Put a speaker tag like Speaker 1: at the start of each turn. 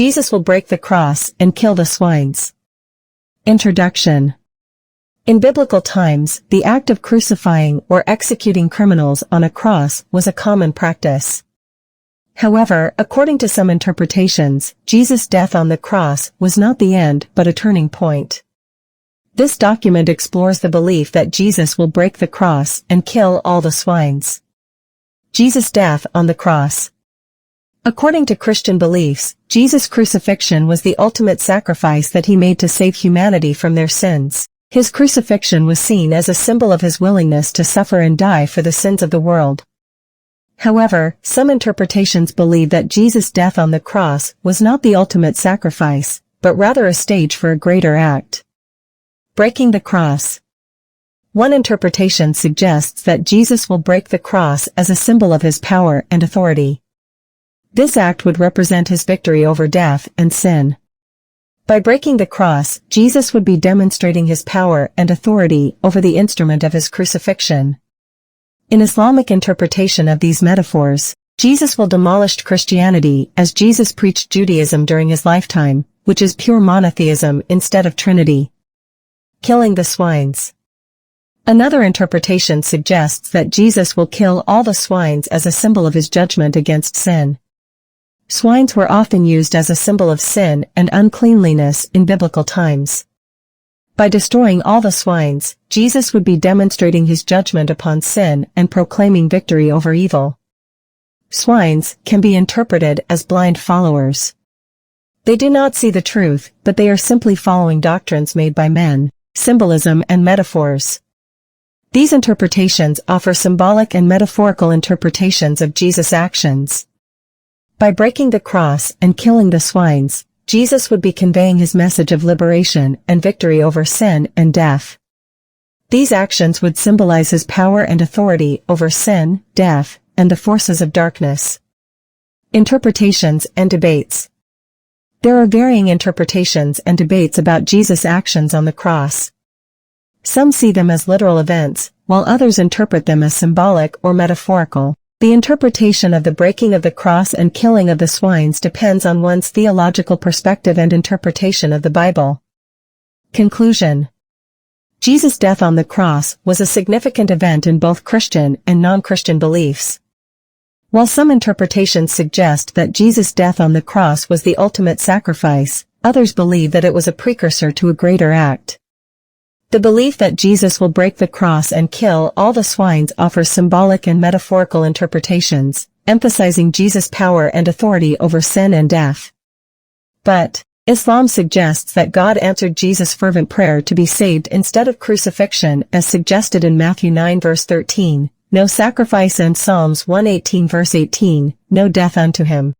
Speaker 1: Jesus will break the cross and kill the swines. Introduction. In biblical times, the act of crucifying or executing criminals on a cross was a common practice. However, according to some interpretations, Jesus' death on the cross was not the end but a turning point. This document explores the belief that Jesus will break the cross and kill all the swines. Jesus' death on the cross. According to Christian beliefs, Jesus' crucifixion was the ultimate sacrifice that he made to save humanity from their sins. His crucifixion was seen as a symbol of his willingness to suffer and die for the sins of the world. However, some interpretations believe that Jesus' death on the cross was not the ultimate sacrifice, but rather a stage for a greater act. Breaking the cross. One interpretation suggests that Jesus will break the cross as a symbol of his power and authority. This act would represent his victory over death and sin. By breaking the cross, Jesus would be demonstrating his power and authority over the instrument of his crucifixion. In Islamic interpretation of these metaphors, Jesus will demolish Christianity as Jesus preached Judaism during his lifetime, which is pure monotheism instead of Trinity. Killing the swines. Another interpretation suggests that Jesus will kill all the swines as a symbol of his judgment against sin. Swines were often used as a symbol of sin and uncleanliness in biblical times. By destroying all the swines, Jesus would be demonstrating his judgment upon sin and proclaiming victory over evil. Swines can be interpreted as blind followers. They do not see the truth, but they are simply following doctrines made by men, symbolism and metaphors. These interpretations offer symbolic and metaphorical interpretations of Jesus' actions. By breaking the cross and killing the swines, Jesus would be conveying his message of liberation and victory over sin and death. These actions would symbolize his power and authority over sin, death, and the forces of darkness. Interpretations and debates. There are varying interpretations and debates about Jesus' actions on the cross. Some see them as literal events, while others interpret them as symbolic or metaphorical. The interpretation of the breaking of the cross and killing of the swines depends on one's theological perspective and interpretation of the Bible. Conclusion. Jesus' death on the cross was a significant event in both Christian and non-Christian beliefs. While some interpretations suggest that Jesus' death on the cross was the ultimate sacrifice, others believe that it was a precursor to a greater act. The belief that Jesus will break the cross and kill all the swines offers symbolic and metaphorical interpretations, emphasizing Jesus' power and authority over sin and death. But Islam suggests that God answered Jesus' fervent prayer to be saved instead of crucifixion, as suggested in Matthew 9 verse 13, no sacrifice, and Psalms 118 verse 18, no death unto him.